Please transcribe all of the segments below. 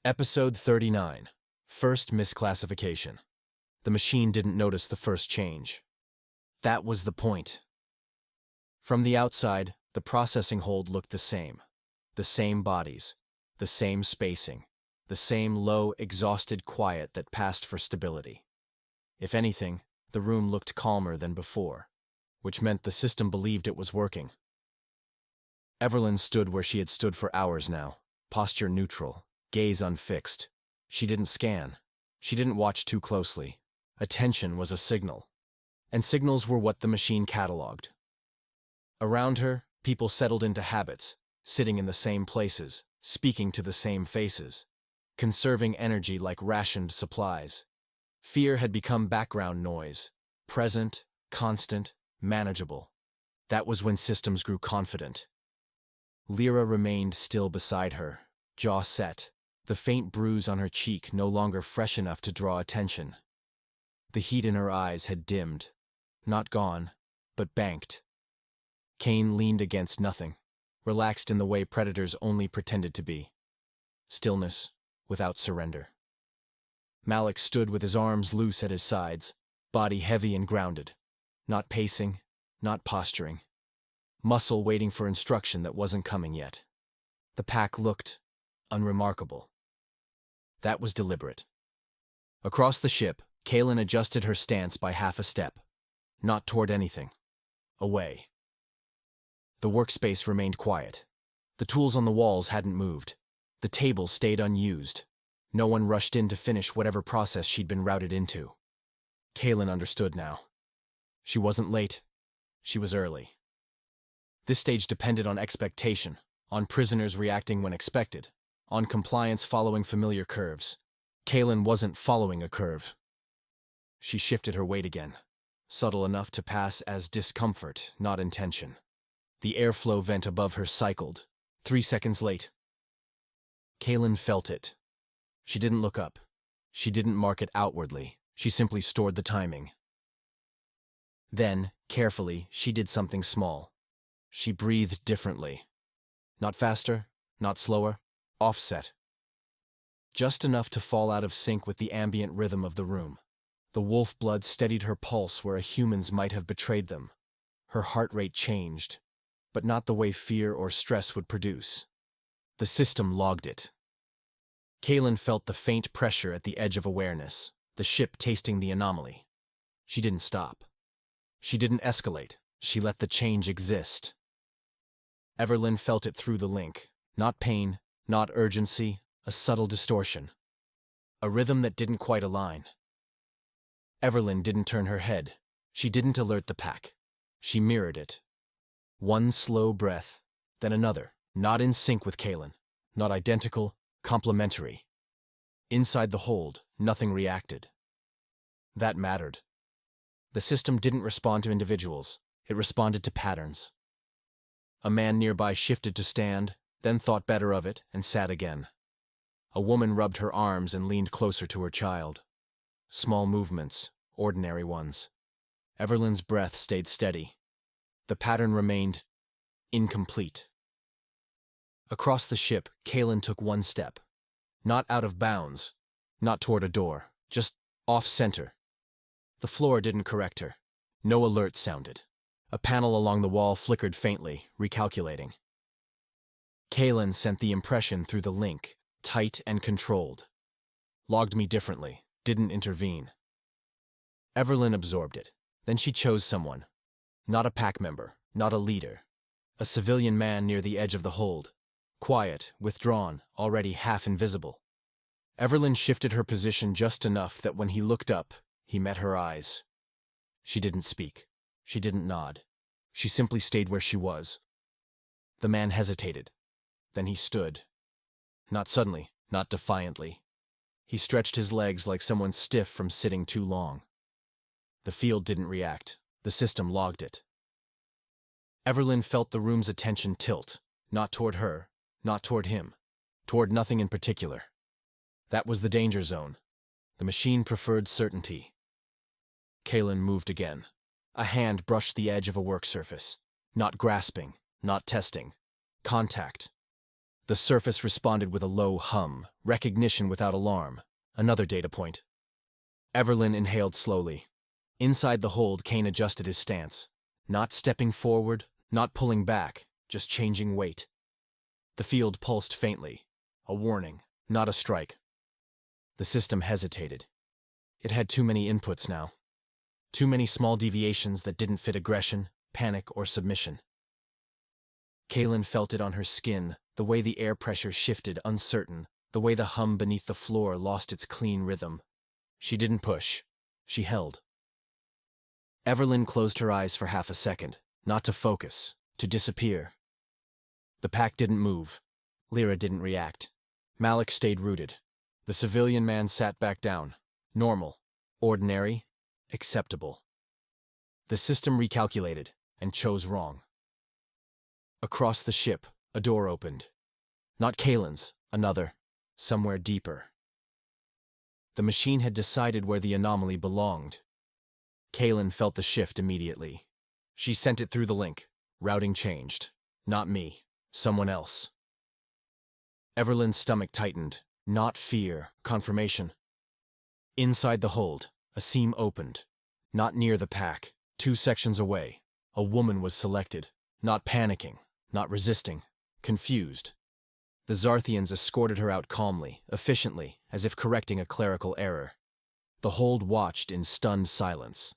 Episode 39. First Misclassification. The machine didn't notice the first change. That was the point. From the outside, the processing hold looked the same. The same bodies, the same spacing, the same low, exhausted quiet that passed for stability. If anything, the room looked calmer than before, which meant the system believed it was working. Everlyn stood where she had stood for hours now, posture neutral, gaze unfixed. She didn't scan. She didn't watch too closely. Attention was a signal. And signals were what the machine cataloged. Around her, people settled into habits, sitting in the same places, speaking to the same faces, conserving energy like rationed supplies. Fear had become background noise, present, constant, manageable. That was when systems grew confident. Lira remained still beside her, jaw set, the faint bruise on her cheek no longer fresh enough to draw attention. The heat in her eyes had dimmed, not gone, but banked. Kane leaned against nothing, relaxed in the way predators only pretended to be. Stillness, without surrender. Malek stood with his arms loose at his sides, body heavy and grounded. Not pacing, not posturing. Muscle waiting for instruction that wasn't coming yet. The pack looked unremarkable. That was deliberate. Across the ship, Kaelen adjusted her stance by half a step. Not toward anything. Away. The workspace remained quiet. The tools on the walls hadn't moved. The table stayed unused. No one rushed in to finish whatever process she'd been routed into. Kaelen understood now. She wasn't late. She was early. This stage depended on expectation, on prisoners reacting when expected, on compliance following familiar curves. Kaelen wasn't following a curve. She shifted her weight again, subtle enough to pass as discomfort, not intention. The airflow vent above her cycled, 3 seconds late. Kaelen felt it. She didn't look up. She didn't mark it outwardly. She simply stored the timing. Then, carefully, she did something small. She breathed differently. Not faster, not slower, offset. Just enough to fall out of sync with the ambient rhythm of the room. The wolf blood steadied her pulse where a human's might have betrayed them. Her heart rate changed, but not the way fear or stress would produce. The system logged it. Kaelen felt the faint pressure at the edge of awareness, the ship tasting the anomaly. She didn't stop. She didn't escalate. She let the change exist. Everlyn felt it through the link. Not pain, not urgency, a subtle distortion. A rhythm that didn't quite align. Everlyn didn't turn her head. She didn't alert the pack. She mirrored it. One slow breath, then another, not in sync with Kaelen, not identical, complementary. Inside the hold, nothing reacted. That mattered. The system didn't respond to individuals. It responded to patterns. A man nearby shifted to stand, then thought better of it and sat again. A woman rubbed her arms and leaned closer to her child. Small movements, ordinary ones. Everlyn's breath stayed steady. The pattern remained incomplete. Across the ship, Kaelen took one step. Not out of bounds, not toward a door, just off-center. The floor didn't correct her. No alert sounded. A panel along the wall flickered faintly, recalculating. Kaelen sent the impression through the link, tight and controlled. Logged me differently, didn't intervene. Everlyn absorbed it. Then she chose someone. Not a pack member, not a leader. A civilian man near the edge of the hold. Quiet, withdrawn, already half invisible. Everlyn shifted her position just enough that when he looked up, he met her eyes. She didn't speak. She didn't nod. She simply stayed where she was. The man hesitated. Then he stood. Not suddenly, not defiantly. He stretched his legs like someone stiff from sitting too long. The field didn't react. The system logged it. Everlyn felt the room's attention tilt, not toward her, not toward him, toward nothing in particular. That was the danger zone. The machine preferred certainty. Kaelen moved again. A hand brushed the edge of a work surface. Not grasping, not testing. Contact. The surface responded with a low hum, recognition without alarm. Another data point. Everlyn inhaled slowly. Inside the hold, Kane adjusted his stance. Not stepping forward, not pulling back, just changing weight. The field pulsed faintly. A warning, not a strike. The system hesitated. It had too many inputs now. Too many small deviations that didn't fit aggression, panic, or submission. Kaelen felt it on her skin, the way the air pressure shifted uncertain, the way the hum beneath the floor lost its clean rhythm. She didn't push. She held. Everlyn closed her eyes for half a second, not to focus, to disappear. The pack didn't move. Lira didn't react. Malek stayed rooted. The civilian man sat back down. Normal. Ordinary. Acceptable. The system recalculated, and chose wrong. Across the ship, a door opened. Not Kaelen's, another, somewhere deeper. The machine had decided where the anomaly belonged. Kaelen felt the shift immediately. She sent it through the link. Routing changed. Not me. Someone else. Everlyn's stomach tightened. Not fear, confirmation. Inside the hold, a seam opened. Not near the pack, 2 sections away. A woman was selected. Not panicking, not resisting, confused. The Zarthians escorted her out calmly, efficiently, as if correcting a clerical error. The hold watched in stunned silence.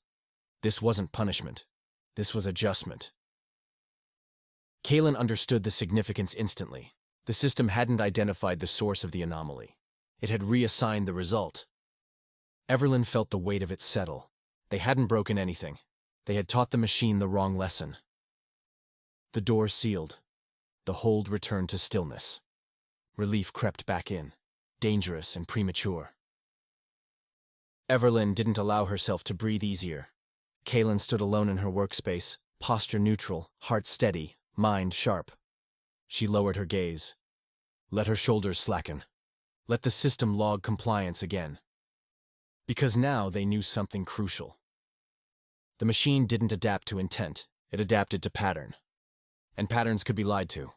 This wasn't punishment. This was adjustment. Kaelen understood the significance instantly. The system hadn't identified the source of the anomaly. It had reassigned the result. Everlyn felt the weight of it settle. They hadn't broken anything. They had taught the machine the wrong lesson. The door sealed. The hold returned to stillness. Relief crept back in, dangerous and premature. Everlyn didn't allow herself to breathe easier. Kaelen stood alone in her workspace, posture neutral, heart steady, mind sharp. She lowered her gaze. Let her shoulders slacken. Let the system log compliance again. Because now they knew something crucial. The machine didn't adapt to intent, it adapted to pattern. And patterns could be lied to.